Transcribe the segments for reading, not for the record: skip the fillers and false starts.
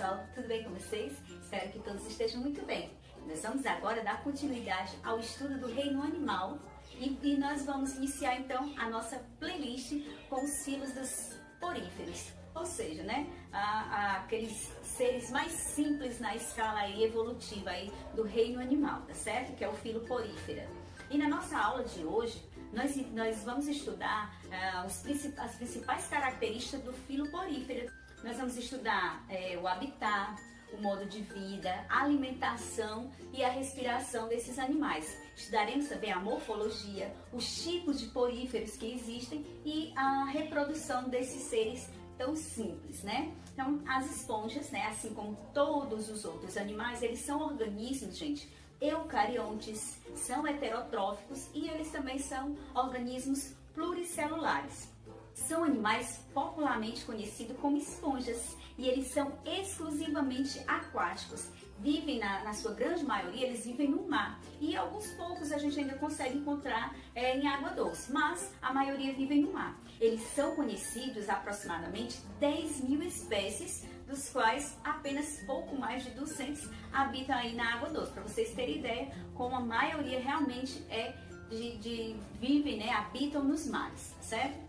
pessoal, tudo bem com vocês? Espero que todos estejam muito bem. Nós vamos agora dar continuidade ao estudo do reino animal e nós vamos iniciar então a nossa playlist com os filos dos poríferos, ou seja, né, aqueles seres mais simples na escala aí evolutiva aí do reino animal, tá certo? Que é o filo porífera. E na nossa aula de hoje, nós vamos estudar as principais características do filo porífero. Nós vamos estudar o habitat, o modo de vida, a alimentação e a respiração desses animais. Estudaremos também a morfologia, os tipos de poríferos que existem e a reprodução desses seres tão simples, né? Então, as esponjas, né, assim como todos os outros animais, eles são organismos, gente, eucariontes, são heterotróficos e eles também são organismos pluricelulares. São animais popularmente conhecidos como esponjas e eles são exclusivamente aquáticos. Vivem, na sua grande maioria, eles vivem no mar e alguns poucos a gente ainda consegue encontrar em água doce, mas a maioria vivem no mar. Eles são conhecidos aproximadamente 10 mil espécies, dos quais apenas pouco mais de 200 habitam aí na água doce. Para vocês terem ideia, como a maioria realmente vivem, né, habitam nos mares, certo?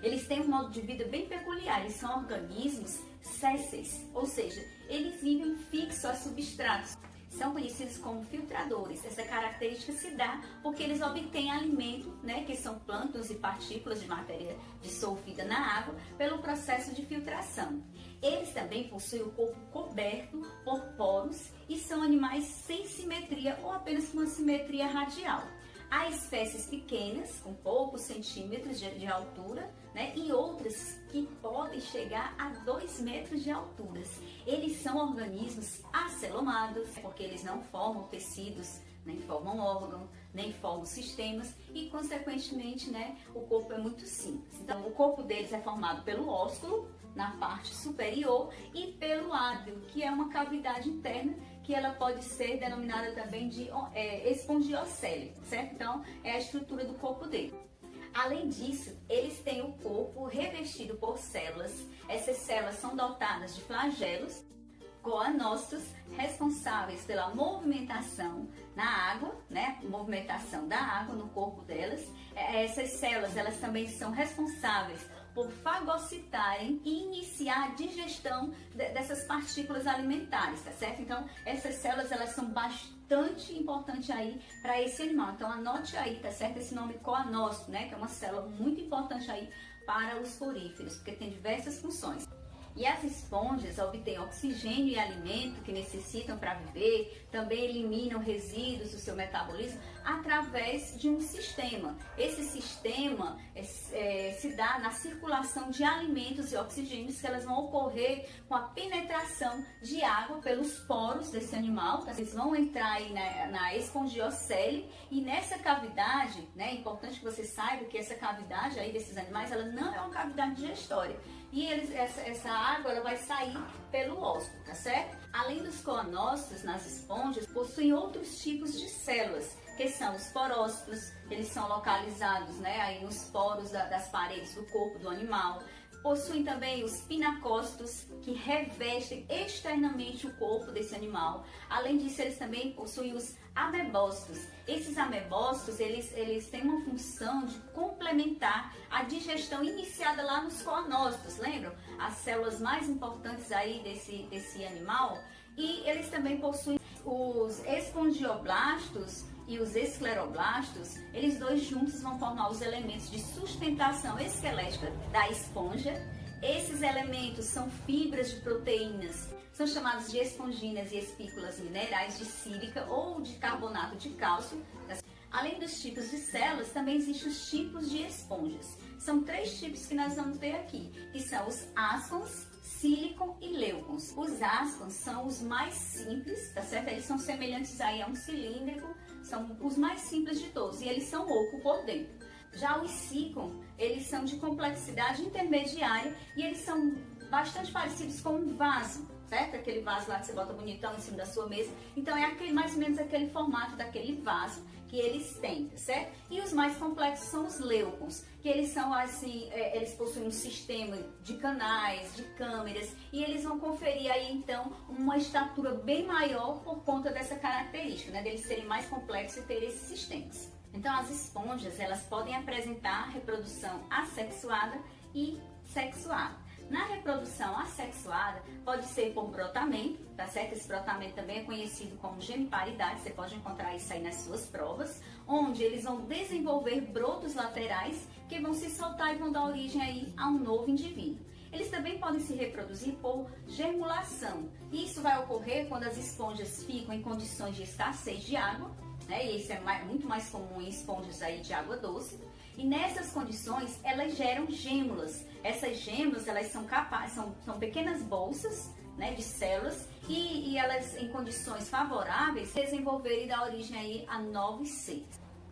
Eles têm um modo de vida bem peculiar, eles são organismos sésseis, ou seja, eles vivem fixos a substratos. São conhecidos como filtradores. Essa característica se dá porque eles obtêm alimento, né, que são plânctons e partículas de matéria dissolvida na água, pelo processo de filtração. Eles também possuem o corpo coberto por poros e são animais sem simetria ou apenas com uma simetria radial. Há espécies pequenas, com poucos centímetros de altura, né, e outras que podem chegar a 2 metros de altura. Eles são organismos acelomados, porque eles não formam tecidos, nem formam órgãos, nem formam sistemas e, consequentemente, né, o corpo é muito simples. Então, o corpo deles é formado pelo ósculo, na parte superior, e pelo átrio, que é uma cavidade interna, que ela pode ser denominada também de espongiocele, certo? Então, é a estrutura do corpo dele. Além disso, eles têm o corpo revestido por células. Essas células são dotadas de flagelos coanócitos responsáveis pela movimentação na água, né? Movimentação da água no corpo delas. Essas células, elas também são responsáveis por fagocitarem e iniciar a digestão dessas partículas alimentares, tá certo? Então, essas células, elas são bastante importantes aí para esse animal. Então, anote aí, tá certo? Esse nome coanócito, né? Que é uma célula muito importante aí para os poríferos, porque tem diversas funções. E as esponjas obtêm oxigênio e alimento que necessitam para viver, também eliminam resíduos do seu metabolismo através de um sistema. Esse sistema se dá na circulação de alimentos e oxigênios que elas vão ocorrer com a penetração de água pelos poros desse animal. Eles vão entrar aí na espongiocele e nessa cavidade, né, é importante que você saiba que essa cavidade aí desses animais, ela não é uma cavidade digestória. E essa água, ela vai sair pelo ósculo, tá certo? Além dos coanócitos nas esponjas, possuem outros tipos de células, que são os porócitos. Eles são localizados, né, aí nos poros das paredes do corpo do animal. Possuem também os pinacócitos, que revestem externamente o corpo desse animal. Além disso, eles também possuem os amebócitos. Esses amebócitos, eles têm uma função de complementar a digestão iniciada lá nos coanócitos, lembram? As células mais importantes aí desse animal. E eles também possuem os espongioblastos e os escleroblastos. Eles dois juntos vão formar os elementos de sustentação esquelética da esponja. Esses elementos são fibras de proteínas, são chamados de esponginas e espículas minerais de sílica ou de carbonato de cálcio. Além dos tipos de células, também existem os tipos de esponjas. São 3 tipos que nós vamos ver aqui, que são os ascons, sílicon e leucons. Os ascons são os mais simples, tá certo? Eles são semelhantes aí a um cilíndrico, são os mais simples de todos e eles são oco por dentro. Já os sílicon, eles são de complexidade intermediária e eles são bastante parecidos com um vaso, certo? Aquele vaso lá que você bota bonitão em cima da sua mesa. Então é aquele, mais ou menos aquele formato daquele vaso que eles têm, certo? E os mais complexos são os leucons, que eles são assim, eles possuem um sistema de canais, de câmeras, e eles vão conferir aí então uma estatura bem maior por conta dessa característica, né? Deles serem mais complexos e ter esses sistemas. Então as esponjas, elas podem apresentar reprodução assexuada e sexuada. Na reprodução assexuada, pode ser por brotamento, tá certo? Esse brotamento também é conhecido como geniparidade, você pode encontrar isso aí nas suas provas, onde eles vão desenvolver brotos laterais que vão se soltar e vão dar origem aí a um novo indivíduo. Eles também podem se reproduzir por germulação. Isso vai ocorrer quando as esponjas ficam em condições de escassez de água, né? E isso é muito mais comum em esponjas aí de água doce. E nessas condições, elas geram gêmulas. Essas gêmulas, elas são pequenas bolsas, né, de células e elas, em condições favoráveis, desenvolverem e dar origem aí a novos seres.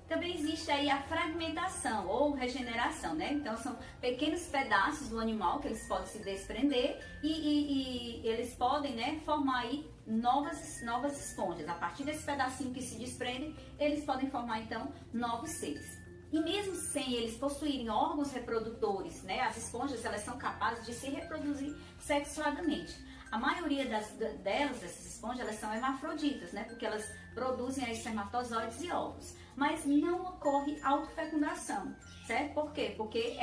Também existe aí a fragmentação ou regeneração, né? Então são pequenos pedaços do animal que eles podem se desprender e eles podem, né, formar aí novas esponjas. A partir desse pedacinho que se desprendem, eles podem formar então novos seres. E mesmo sem eles possuírem órgãos reprodutores, né, as esponjas elas são capazes de se reproduzir sexuadamente. A maioria dessas esponjas, elas são hermafroditas, né, porque elas produzem aí espermatozoides e óvulos. Mas não ocorre autofecundação, certo? Por quê? Porque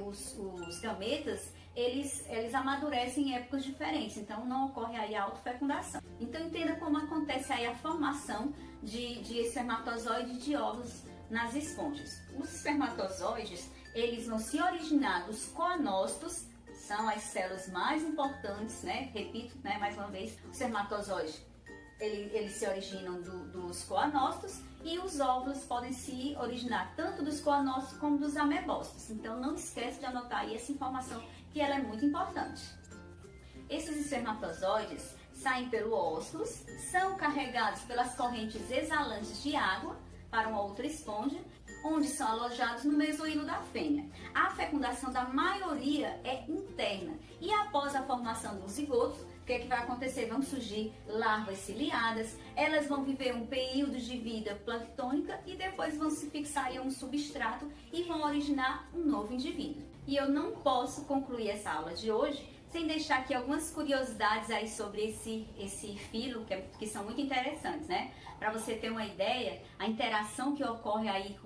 os gametas, eles amadurecem em épocas diferentes, então não ocorre aí a autofecundação. Então entenda como acontece aí a formação de espermatozoide e de óvulos nas esponjas. Os espermatozoides, eles vão se originar dos coanócitos, são as células mais importantes, né? Repito, né, mais uma vez, os espermatozoides, eles se originam dos coanócitos e os óvulos podem se originar tanto dos coanócitos como dos amebócitos. Então não esquece de anotar aí essa informação, que ela é muito importante. Esses espermatozoides saem pelo ósculo, são carregados pelas correntes exalantes de água para uma outra esponja, onde são alojados no mesoílo da fêmea. A fecundação da maioria é interna e após a formação dos zigotos, o que é que vai acontecer? Vão surgir larvas ciliadas, elas vão viver um período de vida planctônica e depois vão se fixar em um substrato e vão originar um novo indivíduo. E eu não posso concluir essa aula de hoje sem deixar aqui algumas curiosidades aí sobre esse filo, que são muito interessantes, né? Para você ter uma ideia, a interação que ocorre aí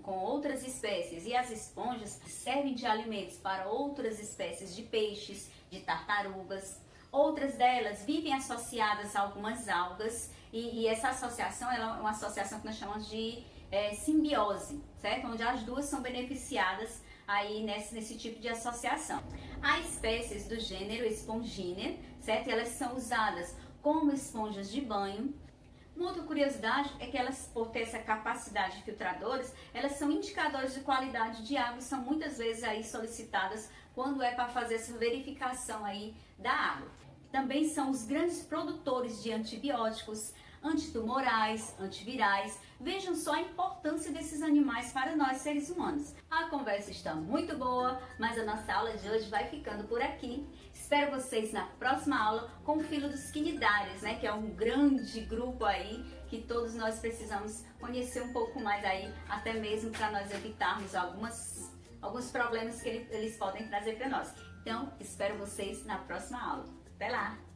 com outras espécies, e as esponjas servem de alimentos para outras espécies de peixes, de tartarugas. Outras delas vivem associadas a algumas algas, e essa associação é uma associação que nós chamamos de simbiose, certo? Onde as duas são beneficiadas aí nesse tipo de associação. Há espécies do gênero Spongina, certo? E elas são usadas como esponjas de banho. Uma outra curiosidade é que elas, por ter essa capacidade de filtradoras, elas são indicadores de qualidade de água e são muitas vezes aí solicitadas quando é para fazer essa verificação aí da água. Também são os grandes produtores de antibióticos, antitumorais, antivirais. Vejam só a importância desses animais para nós seres humanos. A conversa está muito boa, mas a nossa aula de hoje vai ficando por aqui. Espero vocês na próxima aula com o filo dos quinidários, né, que é um grande grupo aí que todos nós precisamos conhecer um pouco mais aí, até mesmo para nós evitarmos alguns problemas que eles podem trazer para nós. Então, espero vocês na próxima aula. Até lá!